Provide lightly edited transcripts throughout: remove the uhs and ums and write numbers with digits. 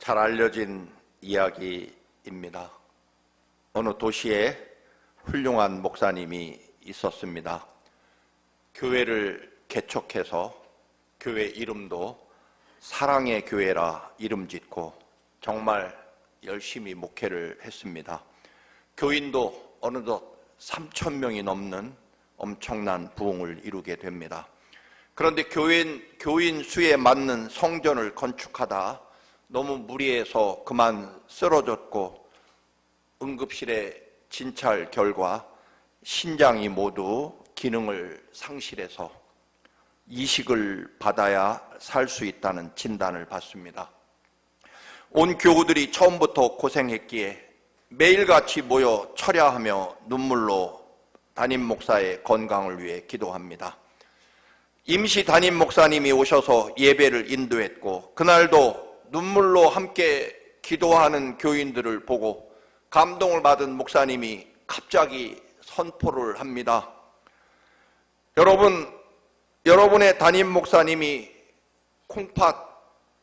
잘 알려진 이야기입니다. 어느 도시에 훌륭한 목사님이 있었습니다. 교회를 개척해서 교회 이름도 사랑의 교회라 이름 짓고 정말 열심히 목회를 했습니다. 교인도 어느덧 3,000명이 넘는 엄청난 부흥을 이루게 됩니다. 그런데 교인 수에 맞는 성전을 건축하다 너무 무리해서 그만 쓰러졌고 응급실에 진찰 결과 신장이 모두 기능을 상실해서 이식을 받아야 살 수 있다는 진단을 받습니다. 온 교우들이 처음부터 고생했기에 매일같이 모여 철야하며 눈물로 담임 목사의 건강을 위해 기도합니다. 임시 담임 목사님이 오셔서 예배를 인도했고 그날도 눈물로 함께 기도하는 교인들을 보고 감동을 받은 목사님이 갑자기 선포를 합니다. 여러분의 담임 목사님이 콩팥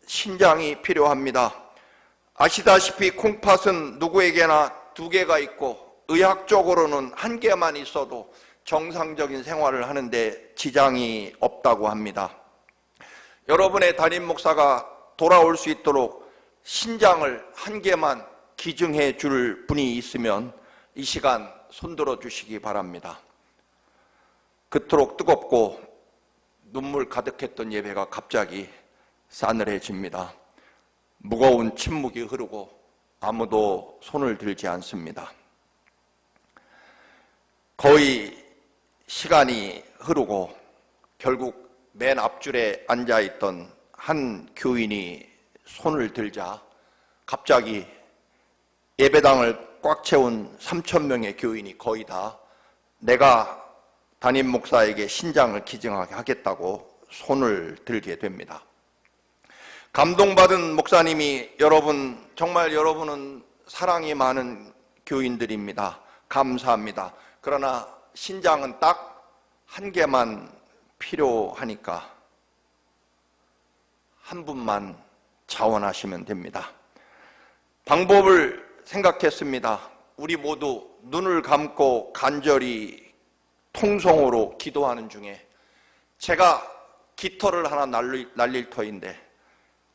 신장이 필요합니다. 아시다시피 콩팥은 누구에게나 2개가 있고 의학적으로는 1개만 있어도 정상적인 생활을 하는데 지장이 없다고 합니다. 여러분의 담임 목사가 돌아올 수 있도록 신장을 1개만 기증해 줄 분이 있으면 이 시간 손들어 주시기 바랍니다. 그토록 뜨겁고 눈물 가득했던 예배가 갑자기 싸늘해집니다. 무거운 침묵이 흐르고 아무도 손을 들지 않습니다. 거의 시간이 흐르고 결국 맨 앞줄에 앉아있던 한 교인이 손을 들자 갑자기 예배당을 꽉 채운 3,000명의 교인이 거의 다 내가 담임 목사에게 신장을 기증하게 하겠다고 손을 들게 됩니다. 감동받은 목사님이 정말 여러분은 사랑이 많은 교인들입니다. 감사합니다. 그러나 신장은 딱 1개만 필요하니까 한 분만 자원하시면 됩니다. 방법을 생각했습니다. 우리 모두 눈을 감고 간절히 통성으로 기도하는 중에 제가 깃털을 하나 날릴 터인데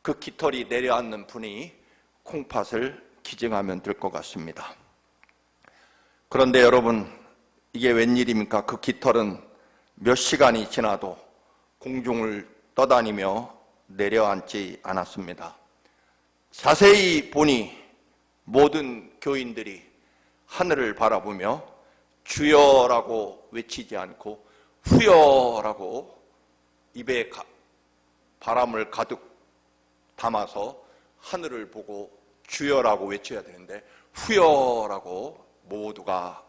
그 깃털이 내려앉는 분이 콩팥을 기증하면 될 것 같습니다. 그런데 여러분, 이게 웬일입니까? 그 깃털은 몇 시간이 지나도 공중을 떠다니며 내려앉지 않았습니다. 자세히 보니 모든 교인들이 하늘을 바라보며 주여라고 외치지 않고 후여라고 입에 바람을 가득 담아서 하늘을 보고 주여라고 외쳐야 되는데 후여라고 모두가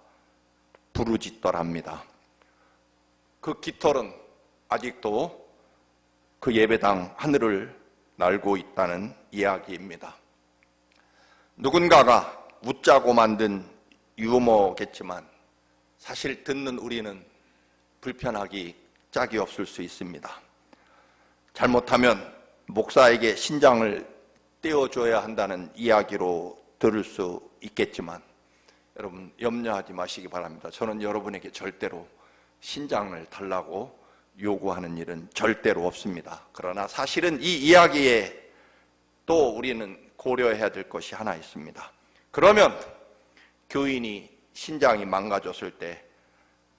부르짖더랍니다. 그 깃털은 아직도 그 예배당 하늘을 날고 있다는 이야기입니다. 누군가가 웃자고 만든 유머겠지만 사실 듣는 우리는 불편하기 짝이 없을 수 있습니다. 잘못하면 목사에게 신장을 떼어줘야 한다는 이야기로 들을 수 있겠지만 여러분 염려하지 마시기 바랍니다. 저는 여러분에게 절대로 신장을 달라고 요구하는 일은 절대로 없습니다. 그러나 사실은 이 이야기에 또 우리는 고려해야 될 것이 하나 있습니다. 그러면 교인이 신장이 망가졌을 때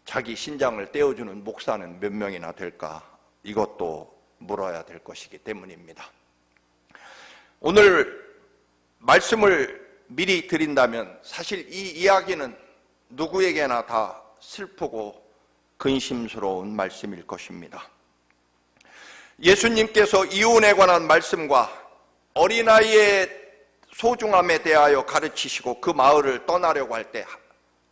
자기 신장을 떼어주는 목사는 몇 명이나 될까? 이것도 물어야 될 것이기 때문입니다. 오늘 말씀을 미리 드린다면 사실 이 이야기는 누구에게나 다 슬프고 근심스러운 말씀일 것입니다. 예수님께서 이혼에 관한 말씀과 어린아이의 소중함에 대하여 가르치시고 그 마을을 떠나려고 할 때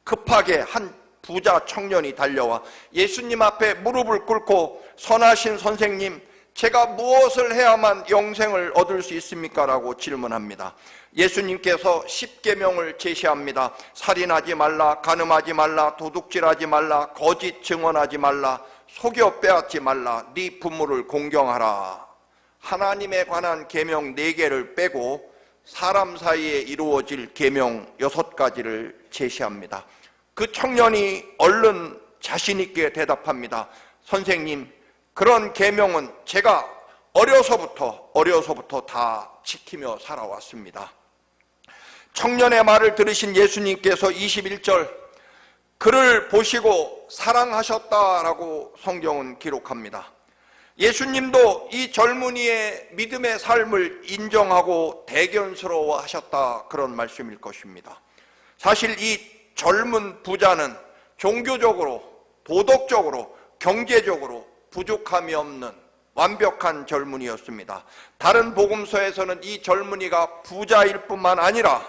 급하게 한 부자 청년이 달려와 예수님 앞에 무릎을 꿇고 선하신 선생님, 제가 무엇을 해야만 영생을 얻을 수 있습니까? 라고 질문합니다. 예수님께서 10계명을 제시합니다. 살인하지 말라, 간음하지 말라, 도둑질하지 말라, 거짓 증언하지 말라, 속여 빼앗지 말라, 네 부모를 공경하라. 하나님에 관한 계명 4개를 빼고 사람 사이에 이루어질 계명 6가지를 제시합니다. 그 청년이 얼른 자신 있게 대답합니다. 선생님, 그런 계명은 제가 어려서부터 다 지키며 살아왔습니다. 청년의 말을 들으신 예수님께서 21절, 그를 보시고 사랑하셨다라고 성경은 기록합니다. 예수님도 이 젊은이의 믿음의 삶을 인정하고 대견스러워 하셨다, 그런 말씀일 것입니다. 사실 이 젊은 부자는 종교적으로, 도덕적으로, 경제적으로 부족함이 없는 완벽한 젊은이였습니다. 다른 복음서에서는 이 젊은이가 부자일 뿐만 아니라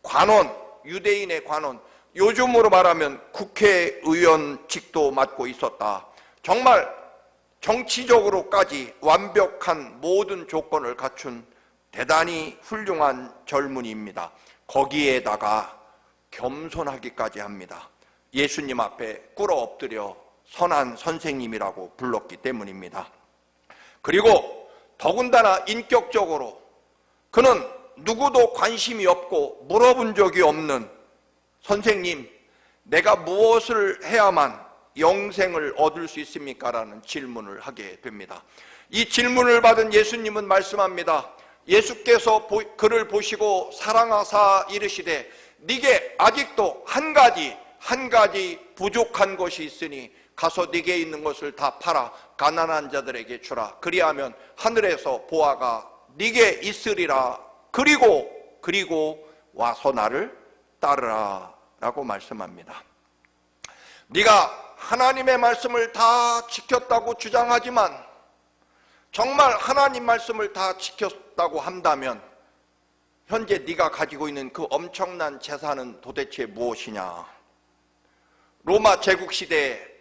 관원, 유대인의 관원, 요즘으로 말하면 국회의원직도 맡고 있었다. 정말 정치적으로까지 완벽한 모든 조건을 갖춘 대단히 훌륭한 젊은이입니다. 거기에다가 겸손하기까지 합니다. 예수님 앞에 꿇어 엎드려 선한 선생님이라고 불렀기 때문입니다. 그리고 더군다나 인격적으로 그는 누구도 관심이 없고 물어본 적이 없는, 선생님, 내가 무엇을 해야만 영생을 얻을 수 있습니까? 라는 질문을 하게 됩니다. 이 질문을 받은 예수님은 말씀합니다. 예수께서 그를 보시고 사랑하사 이르시되, 네게 아직도 한 가지 부족한 것이 있으니 가서 네게 있는 것을 다 팔아 가난한 자들에게 주라. 그리하면 하늘에서 보화가 네게 있으리라. 그리고 와서 나를 따르라 라고 말씀합니다. 네가 하나님의 말씀을 다 지켰다고 주장하지만, 정말 하나님 말씀을 다 지켰다고 한다면 현재 네가 가지고 있는 그 엄청난 재산은 도대체 무엇이냐? 로마 제국 시대에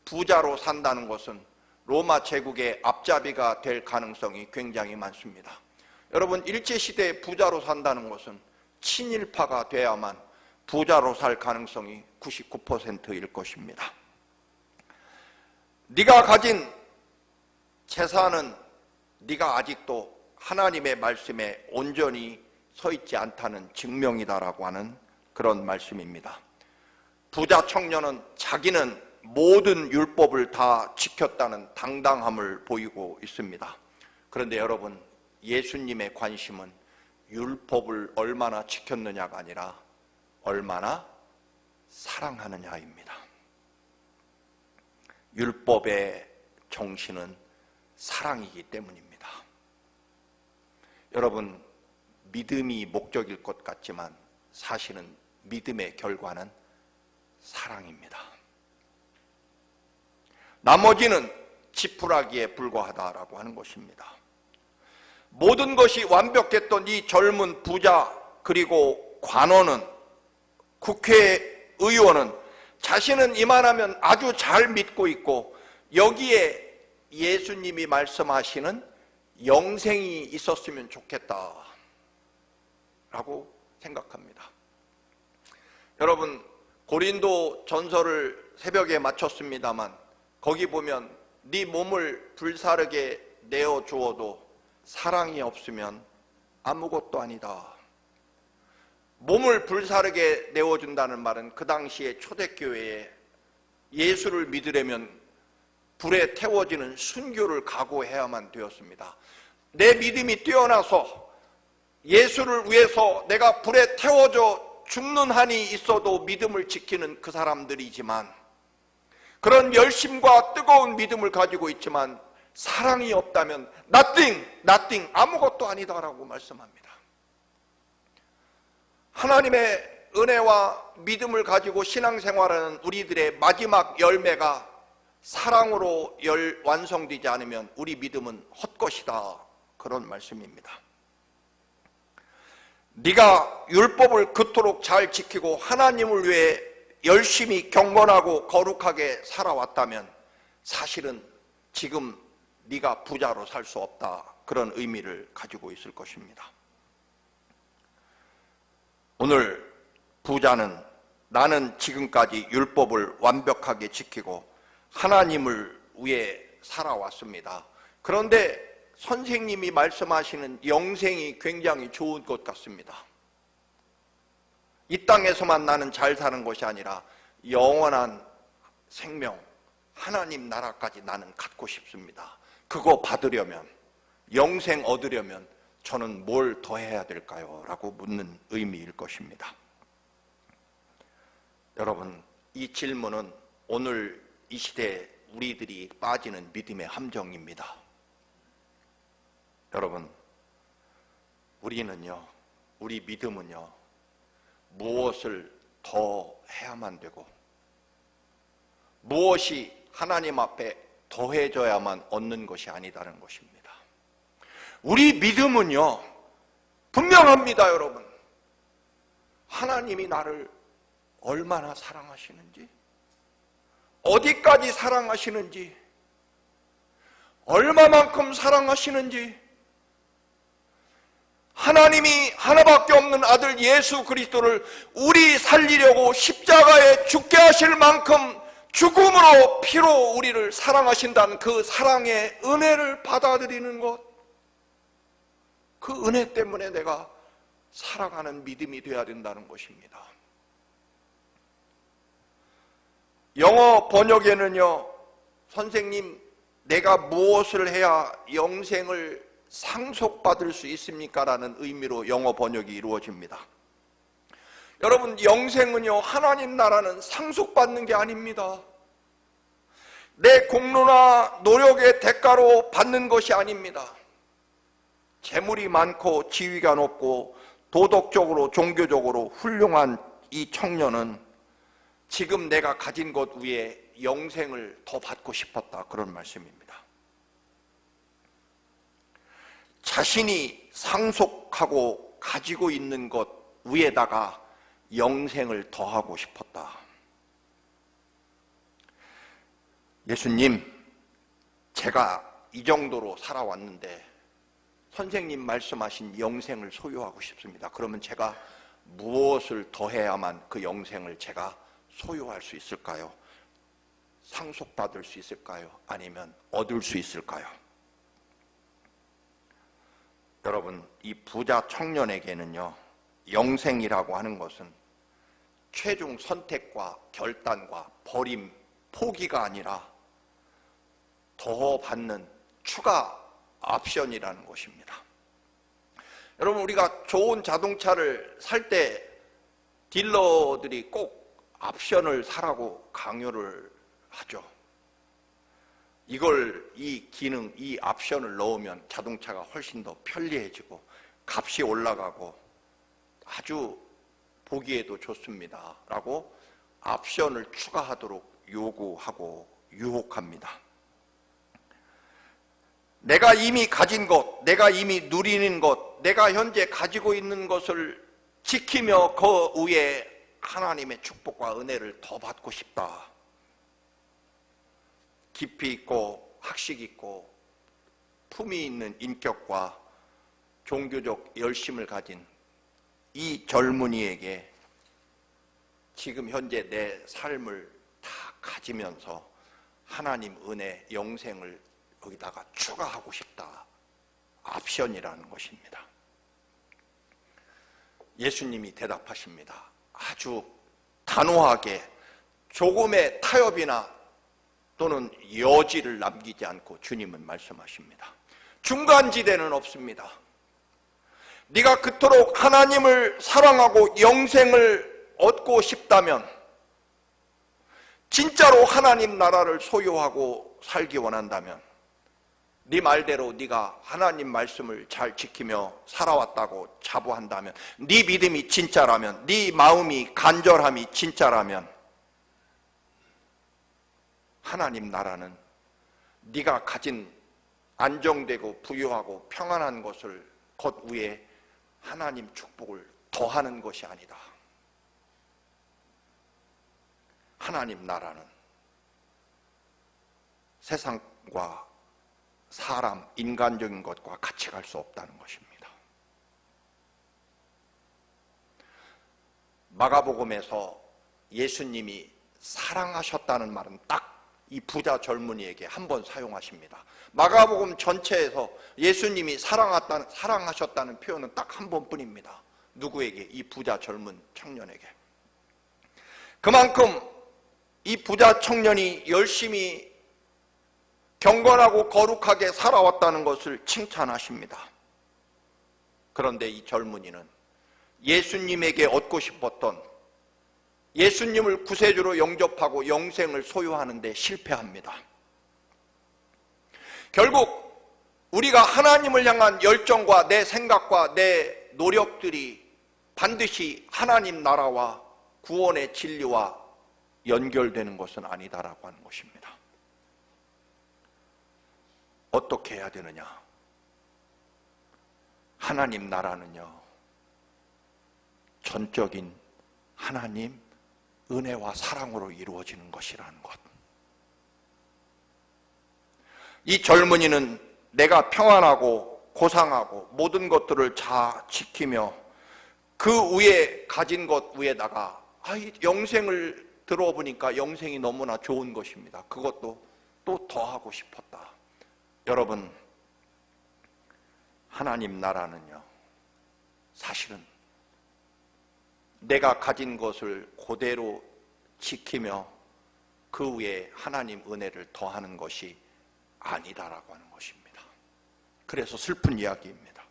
부자로 산다는 것은 로마 제국의 앞잡이가 될 가능성이 굉장히 많습니다. 여러분, 일제시대에 부자로 산다는 것은 친일파가 돼야만 부자로 살 가능성이 99%일 것입니다. 네가 가진 재산은 네가 아직도 하나님의 말씀에 온전히 서 있지 않다는 증명이다라고 하는 그런 말씀입니다. 부자 청년은 자기는 모든 율법을 다 지켰다는 당당함을 보이고 있습니다. 그런데 여러분, 예수님의 관심은 율법을 얼마나 지켰느냐가 아니라 얼마나 사랑하느냐입니다. 율법의 정신은 사랑이기 때문입니다. 여러분, 믿음이 목적일 것 같지만 사실은 믿음의 결과는 사랑입니다. 나머지는 지푸라기에 불과하다라고 하는 것입니다. 모든 것이 완벽했던 이 젊은 부자, 그리고 관원은, 국회의원은 자신은 이만하면 아주 잘 믿고 있고, 여기에 예수님이 말씀하시는 영생이 있었으면 좋겠다라고 생각합니다. 여러분, 고린도 전서를 새벽에 마쳤습니다만 거기 보면 네 몸을 불사르게 내어주어도 사랑이 없으면 아무것도 아니다. 몸을 불사르게 내어준다는 말은 그 당시에 초대교회에 예수를 믿으려면 불에 태워지는 순교를 각오해야만 되었습니다. 내 믿음이 뛰어나서 예수를 위해서 내가 불에 태워져 죽는 한이 있어도 믿음을 지키는 그 사람들이지만, 그런 열심과 뜨거운 믿음을 가지고 있지만 사랑이 없다면 nothing, 아무것도 아니다라고 말씀합니다. 하나님의 은혜와 믿음을 가지고 신앙생활하는 우리들의 마지막 열매가 사랑으로 완성되지 않으면 우리 믿음은 헛것이다, 그런 말씀입니다. 네가 율법을 그토록 잘 지키고 하나님을 위해 열심히 경건하고 거룩하게 살아왔다면 사실은 지금 네가 부자로 살 수 없다, 그런 의미를 가지고 있을 것입니다. 오늘 부자는 나는 지금까지 율법을 완벽하게 지키고 하나님을 위해 살아왔습니다. 그런데 선생님이 말씀하시는 영생이 굉장히 좋은 것 같습니다. 이 땅에서만 나는 잘 사는 것이 아니라 영원한 생명, 하나님 나라까지 나는 갖고 싶습니다. 그거 받으려면, 영생 얻으려면 저는 뭘 더 해야 될까요? 라고 묻는 의미일 것입니다. 여러분, 이 질문은 오늘 이 시대에 우리들이 빠지는 믿음의 함정입니다. 여러분, 우리는요, 우리 믿음은요, 무엇을 더 해야만 되고 무엇이 하나님 앞에 더해져야만 얻는 것이 아니다는 것입니다. 우리 믿음은요, 분명합니다. 여러분, 하나님이 나를 얼마나 사랑하시는지, 어디까지 사랑하시는지, 얼마만큼 사랑하시는지, 하나님이 하나밖에 없는 아들 예수 그리스도를 우리 살리려고 십자가에 죽게 하실 만큼 죽음으로 피로 우리를 사랑하신다는 그 사랑의 은혜를 받아들이는 것, 그 은혜 때문에 내가 살아가는 믿음이 되어야 된다는 것입니다. 영어 번역에는요, 선생님, 내가 무엇을 해야 영생을 상속받을 수 있습니까? 라는 의미로 영어 번역이 이루어집니다. 여러분, 영생은요, 하나님 나라는 상속받는 게 아닙니다. 내 공로나 노력의 대가로 받는 것이 아닙니다. 재물이 많고 지위가 높고 도덕적으로 종교적으로 훌륭한 이 청년은 지금 내가 가진 것 위에 영생을 더 받고 싶었다, 그런 말씀입니다. 자신이 상속하고 가지고 있는 것 위에다가 영생을 더하고 싶었다. 예수님, 제가 이 정도로 살아왔는데 선생님 말씀하신 영생을 소유하고 싶습니다. 그러면 제가 무엇을 더해야만 그 영생을 제가 소유할 수 있을까요? 상속받을 수 있을까요? 아니면 얻을 수 있을까요? 여러분, 이 부자 청년에게는요, 영생이라고 하는 것은 최종 선택과 결단과 버림, 포기가 아니라 더 받는 추가 옵션이라는 것입니다. 여러분, 우리가 좋은 자동차를 살 때 딜러들이 꼭 옵션을 사라고 강요를 하죠. 이 기능, 이 옵션을 넣으면 자동차가 훨씬 더 편리해지고 값이 올라가고 아주 보기에도 좋습니다 라고 옵션을 추가하도록 요구하고 유혹합니다. 내가 이미 가진 것, 내가 이미 누리는 것, 내가 현재 가지고 있는 것을 지키며 그 위에 하나님의 축복과 은혜를 더 받고 싶다. 깊이 있고 학식 있고 품위 있는 인격과 종교적 열심을 가진 이 젊은이에게 지금 현재 내 삶을 다 가지면서 하나님 은혜, 영생을 여기다가 추가하고 싶다. 옵션이라는 것입니다. 예수님이 대답하십니다. 아주 단호하게 조금의 타협이나 또는 여지를 남기지 않고 주님은 말씀하십니다. 중간지대는 없습니다. 네가 그토록 하나님을 사랑하고 영생을 얻고 싶다면, 진짜로 하나님 나라를 소유하고 살기 원한다면, 네 말대로 네가 하나님 말씀을 잘 지키며 살아왔다고 자부한다면, 네 믿음이 진짜라면, 네 마음이 간절함이 진짜라면, 하나님 나라는 네가 가진 안정되고 부유하고 평안한 것을 것 위에 하나님 축복을 더하는 것이 아니다. 하나님 나라는 세상과 사람, 인간적인 것과 같이 갈 수 없다는 것입니다. 마가복음에서 예수님이 사랑하셨다는 말은 딱 이 부자 젊은이에게 한 번 사용하십니다. 마가복음 전체에서 예수님이 사랑하셨다는 표현은 딱 한 번뿐입니다. 누구에게? 이 부자 젊은 청년에게. 그만큼 이 부자 청년이 열심히 경건하고 거룩하게 살아왔다는 것을 칭찬하십니다. 그런데 이 젊은이는 예수님에게 얻고 싶었던, 예수님을 구세주로 영접하고 영생을 소유하는 데 실패합니다. 결국 우리가 하나님을 향한 열정과 내 생각과 내 노력들이 반드시 하나님 나라와 구원의 진리와 연결되는 것은 아니다라고 하는 것입니다. 어떻게 해야 되느냐? 하나님 나라는요, 전적인 하나님 은혜와 사랑으로 이루어지는 것이라는 것. 이 젊은이는 내가 평안하고 고상하고 모든 것들을 다 지키며 그 위에 가진 것 위에다가 영생을 들어보니까 영생이 너무나 좋은 것입니다. 그것도 또 더하고 싶었다. 여러분, 하나님 나라는요, 사실은 내가 가진 것을 그대로 지키며 그 위에 하나님 은혜를 더하는 것이 아니다라고 하는 것입니다. 그래서 슬픈 이야기입니다.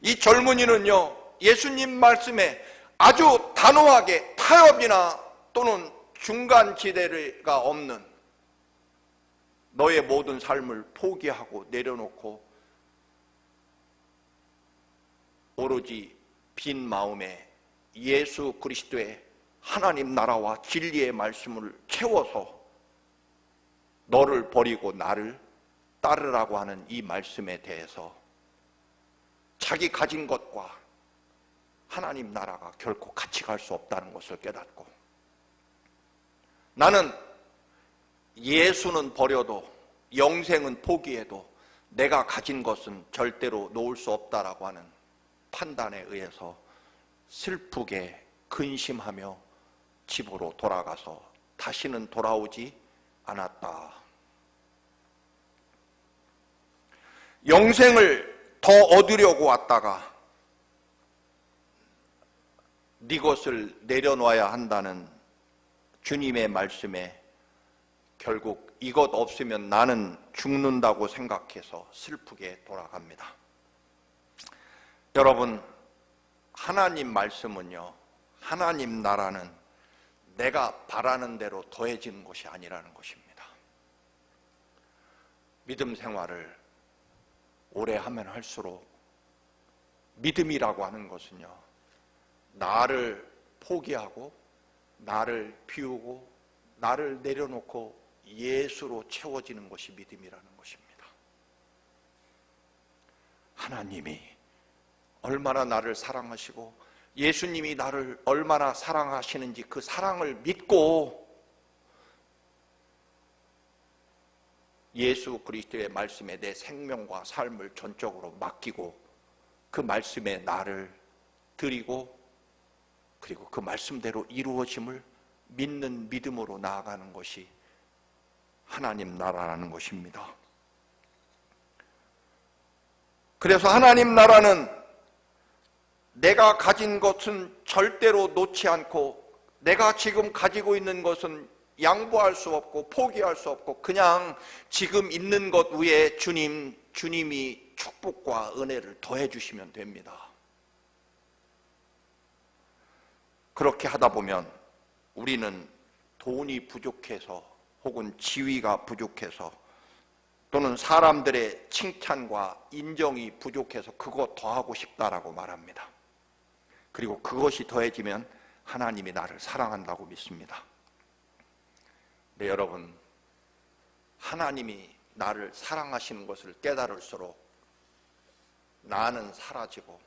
이 젊은이는요, 예수님 말씀에 아주 단호하게 타협이나 또는 중간지대가 없는 너의 모든 삶을 포기하고 내려놓고 오로지 빈 마음에 예수 그리스도의 하나님 나라와 진리의 말씀을 채워서 너를 버리고 나를 따르라고 하는 이 말씀에 대해서 자기 가진 것과 하나님 나라가 결코 같이 갈 수 없다는 것을 깨닫고, 나는 예수는 버려도 영생은 포기해도 내가 가진 것은 절대로 놓을 수 없다라고 하는 판단에 의해서 슬프게 근심하며 집으로 돌아가서 다시는 돌아오지 않았다. 영생을 더 얻으려고 왔다가 네 것을 내려놔야 한다는 주님의 말씀에 결국 이것 없으면 나는 죽는다고 생각해서 슬프게 돌아갑니다. 여러분, 하나님 말씀은요, 하나님 나라는 내가 바라는 대로 더해지는 것이 아니라는 것입니다. 믿음 생활을 오래 하면 할수록 믿음이라고 하는 것은요, 나를 포기하고 나를 비우고 나를 내려놓고 예수로 채워지는 것이 믿음이라는 것입니다. 하나님이 얼마나 나를 사랑하시고 예수님이 나를 얼마나 사랑하시는지 그 사랑을 믿고 예수 그리스도의 말씀에 내 생명과 삶을 전적으로 맡기고 그 말씀에 나를 드리고 그리고 그 말씀대로 이루어짐을 믿는 믿음으로 나아가는 것이 하나님 나라라는 것입니다. 그래서 하나님 나라는 내가 가진 것은 절대로 놓지 않고 내가 지금 가지고 있는 것은 양보할 수 없고 포기할 수 없고 그냥 지금 있는 것 위에 주님이 축복과 은혜를 더해 주시면 됩니다. 그렇게 하다 보면 우리는 돈이 부족해서 혹은 지위가 부족해서 또는 사람들의 칭찬과 인정이 부족해서 그거 더하고 싶다라고 말합니다. 그리고 그것이 더해지면 하나님이 나를 사랑한다고 믿습니다. 네, 여러분, 하나님이 나를 사랑하시는 것을 깨달을수록 나는 사라지고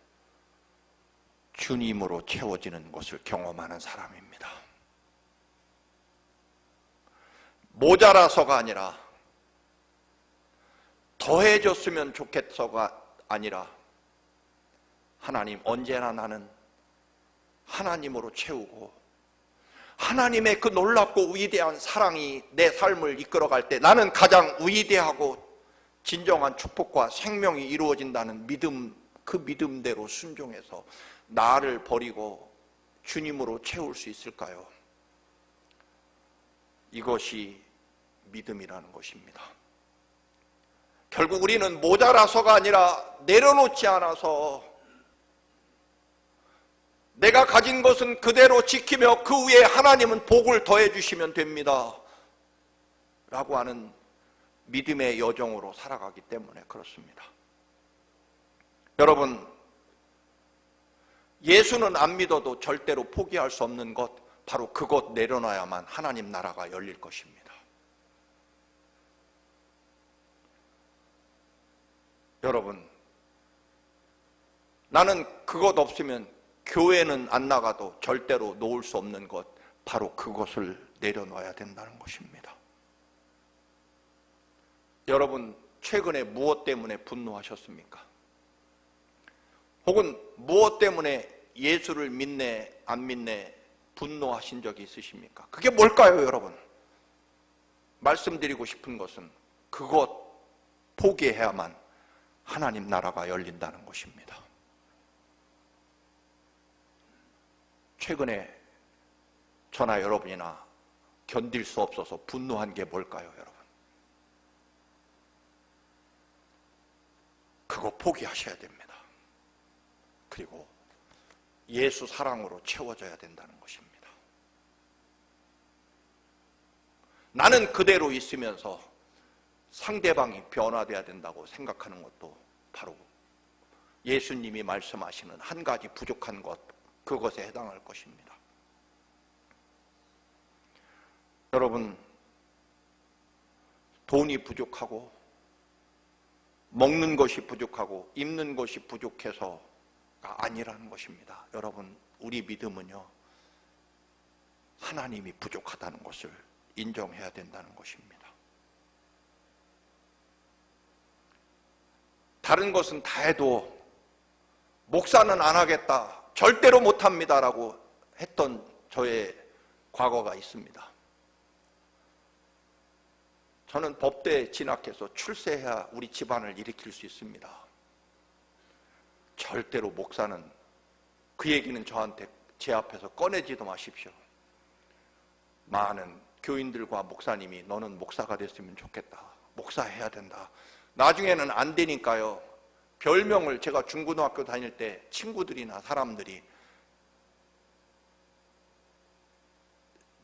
주님으로 채워지는 것을 경험하는 사람입니다. 모자라서가 아니라 더해졌으면 좋겠어가 아니라 하나님, 언제나 나는 하나님으로 채우고 하나님의 그 놀랍고 위대한 사랑이 내 삶을 이끌어갈 때 나는 가장 위대하고 진정한 축복과 생명이 이루어진다는 믿음, 그 믿음대로 순종해서 나를 버리고 주님으로 채울 수 있을까요? 이것이 믿음이라는 것입니다. 결국 우리는 모자라서가 아니라 내려놓지 않아서 내가 가진 것은 그대로 지키며 그 위에 하나님은 복을 더해 주시면 됩니다 라고 하는 믿음의 여정으로 살아가기 때문에 그렇습니다. 여러분, 예수는 안 믿어도 절대로 포기할 수 없는 것, 바로 그것 내려놔야만 하나님 나라가 열릴 것입니다. 여러분, 나는 그것 없으면 교회는 안 나가도 절대로 놓을 수 없는 것, 바로 그것을 내려놔야 된다는 것입니다. 여러분, 최근에 무엇 때문에 분노하셨습니까? 혹은 무엇 때문에 예수를 믿네 안 믿네 분노하신 적이 있으십니까? 그게 뭘까요, 여러분? 말씀드리고 싶은 것은 그것 포기해야만 하나님 나라가 열린다는 것입니다. 최근에 저나 여러분이나 견딜 수 없어서 분노한 게 뭘까요, 여러분? 그거 포기하셔야 됩니다. 그리고 예수 사랑으로 채워져야 된다는 것입니다. 나는 그대로 있으면서 상대방이 변화돼야 된다고 생각하는 것도 바로 예수님이 말씀하시는 한 가지 부족한 것, 그것에 해당할 것입니다. 여러분, 돈이 부족하고 먹는 것이 부족하고 입는 것이 부족해서가 아니라는 것입니다. 여러분, 우리 믿음은요, 하나님이 부족하다는 것을 인정해야 된다는 것입니다. 다른 것은 다 해도 목사는 안 하겠다, 절대로 못합니다 라고 했던 저의 과거가 있습니다. 저는 법대에 진학해서 출세해야 우리 집안을 일으킬 수 있습니다. 절대로 목사는, 그 얘기는 저한테 제 앞에서 꺼내지도 마십시오. 많은 교인들과 목사님이 너는 목사가 됐으면 좋겠다, 목사해야 된다. 나중에는 안 되니까요, 별명을, 제가 중고등학교 다닐 때 친구들이나 사람들이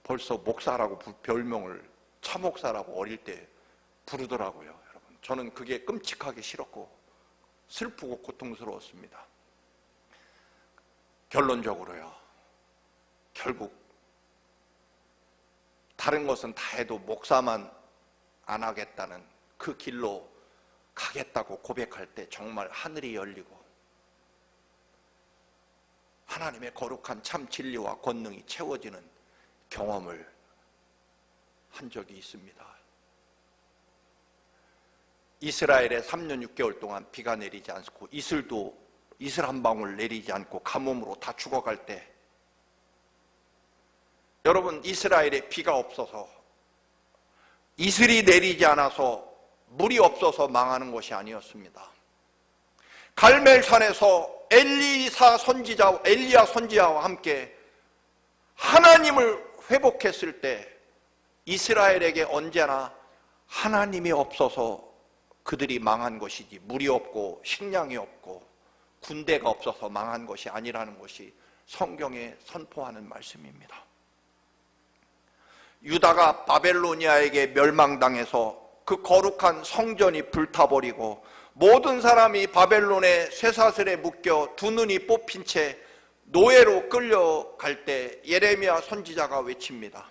벌써 목사라고 별명을 차목사라고 어릴 때 부르더라고요. 여러분, 저는 그게 끔찍하게 싫었고 슬프고 고통스러웠습니다. 결론적으로요, 결국 다른 것은 다 해도 목사만 안 하겠다는 그 길로 가겠다고 고백할 때 정말 하늘이 열리고 하나님의 거룩한 참 진리와 권능이 채워지는 경험을 한 적이 있습니다. 이스라엘에 3년 6개월 동안 비가 내리지 않고 이슬 한 방울 내리지 않고 가뭄으로 다 죽어갈 때, 여러분, 이스라엘에 비가 없어서, 이슬이 내리지 않아서, 물이 없어서 망하는 것이 아니었습니다. 갈멜산에서 엘리야 선지자와 함께 하나님을 회복했을 때 이스라엘에게 언제나 하나님이 없어서 그들이 망한 것이지, 물이 없고 식량이 없고 군대가 없어서 망한 것이 아니라는 것이 성경에 선포하는 말씀입니다. 유다가 바벨로니아에게 멸망당해서 그 거룩한 성전이 불타버리고 모든 사람이 바벨론의 쇠사슬에 묶여 두 눈이 뽑힌 채 노예로 끌려갈 때 예레미야 선지자가 외칩니다.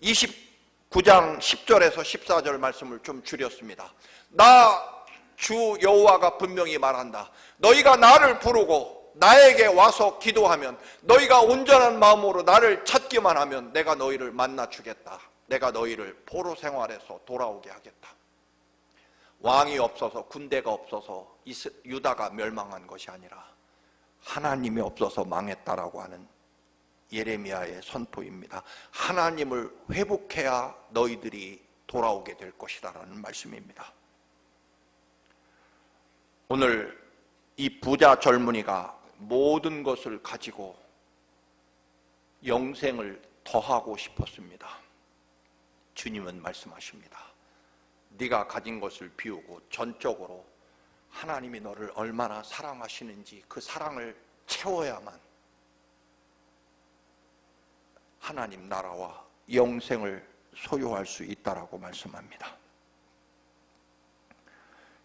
29장 10절에서 14절 말씀을 좀 줄였습니다. 나 주 여호와가 분명히 말한다. 너희가 나를 부르고 나에게 와서 기도하면, 너희가 온전한 마음으로 나를 찾기만 하면 내가 너희를 만나 주겠다. 내가 너희를 포로 생활에서 돌아오게 하겠다. 왕이 없어서, 군대가 없어서 유다가 멸망한 것이 아니라 하나님이 없어서 망했다라고 하는 예레미야의 선포입니다. 하나님을 회복해야 너희들이 돌아오게 될 것이다 라는 말씀입니다. 오늘 이 부자 젊은이가 모든 것을 가지고 영생을 더하고 싶었습니다. 주님은 말씀하십니다. 네가 가진 것을 비우고 전적으로 하나님이 너를 얼마나 사랑하시는지 그 사랑을 채워야만 하나님 나라와 영생을 소유할 수 있다라고 말씀합니다.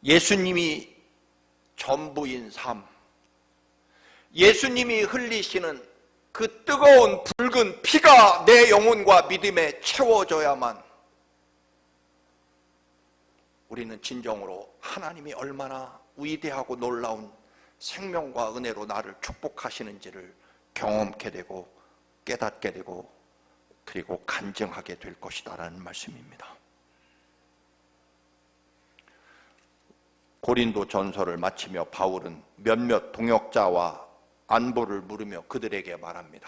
예수님이 전부인 삶, 예수님이 흘리시는 그 뜨거운 붉은 피가 내 영혼과 믿음에 채워져야만 우리는 진정으로 하나님이 얼마나 위대하고 놀라운 생명과 은혜로 나를 축복하시는지를 경험케 되고 깨닫게 되고 그리고 간증하게 될 것이다 라는 말씀입니다. 고린도 전서를 마치며 바울은 몇몇 동역자와 안부를 물으며 그들에게 말합니다.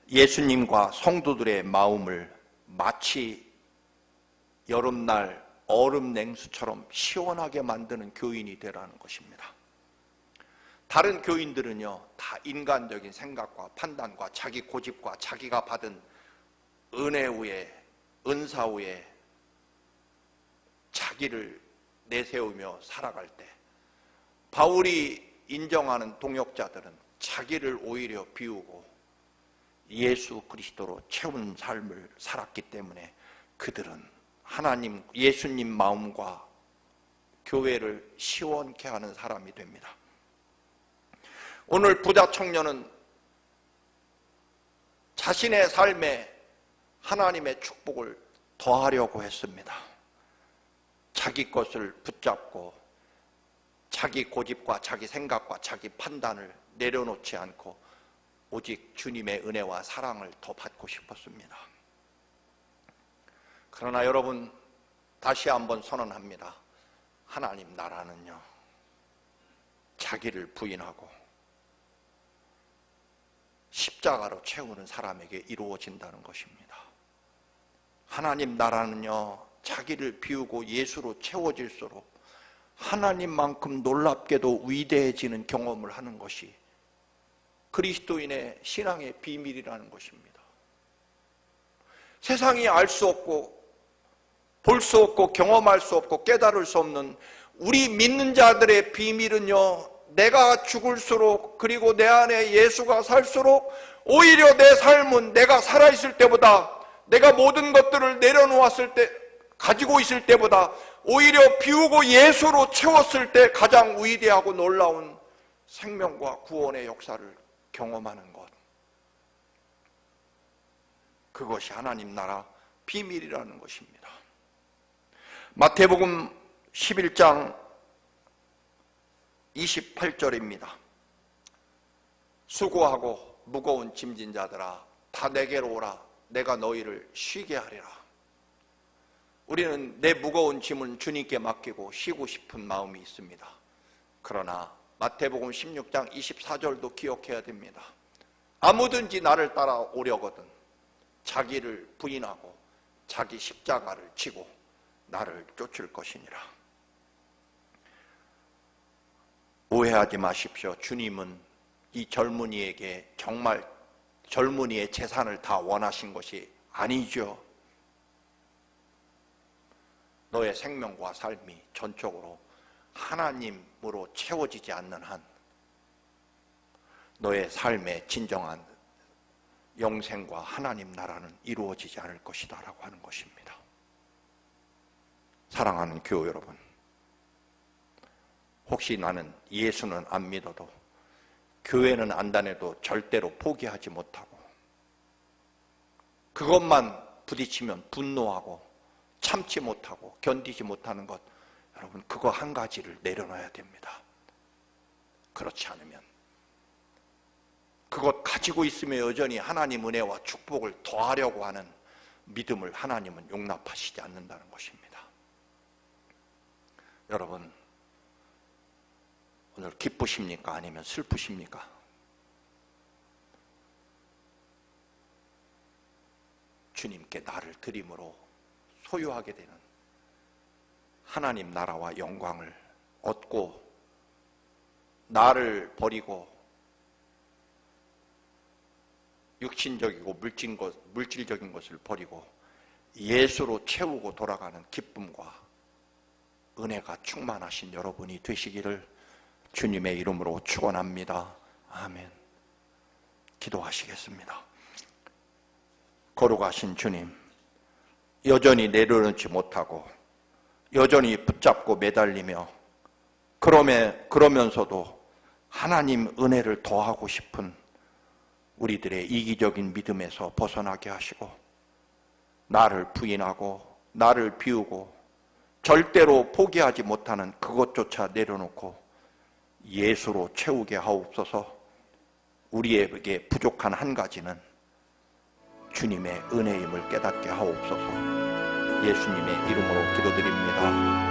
예수님과 성도들의 마음을 마치 여름날 얼음 냉수처럼 시원하게 만드는 교인이 되라는 것입니다. 다른 교인들은요, 다 인간적인 생각과 판단과 자기 고집과 자기가 받은 은혜 위에, 은사 위에 자기를 내세우며 살아갈 때, 바울이 인정하는 동역자들은 자기를 오히려 비우고 예수 그리스도로 채운 삶을 살았기 때문에 그들은 하나님, 예수님 마음과 교회를 시원케 하는 사람이 됩니다. 오늘 부자 청년은 자신의 삶에 하나님의 축복을 더하려고 했습니다. 자기 것을 붙잡고 자기 고집과 자기 생각과 자기 판단을 내려놓지 않고 오직 주님의 은혜와 사랑을 더 받고 싶었습니다. 그러나 여러분, 다시 한번 선언합니다. 하나님 나라는요, 자기를 부인하고 십자가로 채우는 사람에게 이루어진다는 것입니다. 하나님 나라는요, 자기를 비우고 예수로 채워질수록 하나님만큼 놀랍게도 위대해지는 경험을 하는 것이 그리스도인의 신앙의 비밀이라는 것입니다. 세상이 알 수 없고 볼 수 없고 경험할 수 없고 깨달을 수 없는 우리 믿는 자들의 비밀은요, 내가 죽을수록 그리고 내 안에 예수가 살수록 오히려 내 삶은 내가 살아있을 때보다, 내가 모든 것들을 내려놓았을 때, 가지고 있을 때보다 오히려 비우고 예수로 채웠을 때 가장 위대하고 놀라운 생명과 구원의 역사를 경험하는 것, 그것이 하나님 나라 비밀이라는 것입니다. 마태복음 11장 28절입니다. 수고하고 무거운 짐진 자들아 다 내게로 오라. 내가 너희를 쉬게 하리라. 우리는 내 무거운 짐은 주님께 맡기고 쉬고 싶은 마음이 있습니다. 그러나 마태복음 16장 24절도 기억해야 됩니다. 아무든지 나를 따라오려거든 자기를 부인하고 자기 십자가를 지고 나를 쫓을 것이니라. 오해하지 마십시오. 주님은 이 젊은이에게 정말 젊은이의 재산을 다 원하신 것이 아니죠. 너의 생명과 삶이 전적으로 하나님으로 채워지지 않는 한 너의 삶의 진정한 영생과 하나님 나라는 이루어지지 않을 것이다 라고 하는 것입니다. 사랑하는 교우 여러분, 혹시 나는 예수는 안 믿어도 교회는 안 다녀도 절대로 포기하지 못하고 그것만 부딪히면 분노하고 참지 못하고 견디지 못하는 것, 여러분 그거 한 가지를 내려놔야 됩니다. 그렇지 않으면 그것 가지고 있으면 여전히 하나님 은혜와 축복을 더하려고 하는 믿음을 하나님은 용납하시지 않는다는 것입니다. 여러분 오늘 기쁘십니까? 아니면 슬프십니까? 주님께 나를 드림으로 소유하게 되는 하나님 나라와 영광을 얻고, 나를 버리고 육신적이고 물질적인 것을 버리고 예수로 채우고 돌아가는 기쁨과 은혜가 충만하신 여러분이 되시기를 주님의 이름으로 축원합니다. 아멘. 기도하시겠습니다. 거룩하신 주님, 여전히 내려놓지 못하고 여전히 붙잡고 매달리며 그러면서도 하나님 은혜를 더하고 싶은 우리들의 이기적인 믿음에서 벗어나게 하시고, 나를 부인하고 나를 비우고 절대로 포기하지 못하는 그것조차 내려놓고 예수로 채우게 하옵소서. 우리에게 부족한 한 가지는 주님의 은혜임을 깨닫게 하옵소서. 예수님의 이름으로 기도드립니다.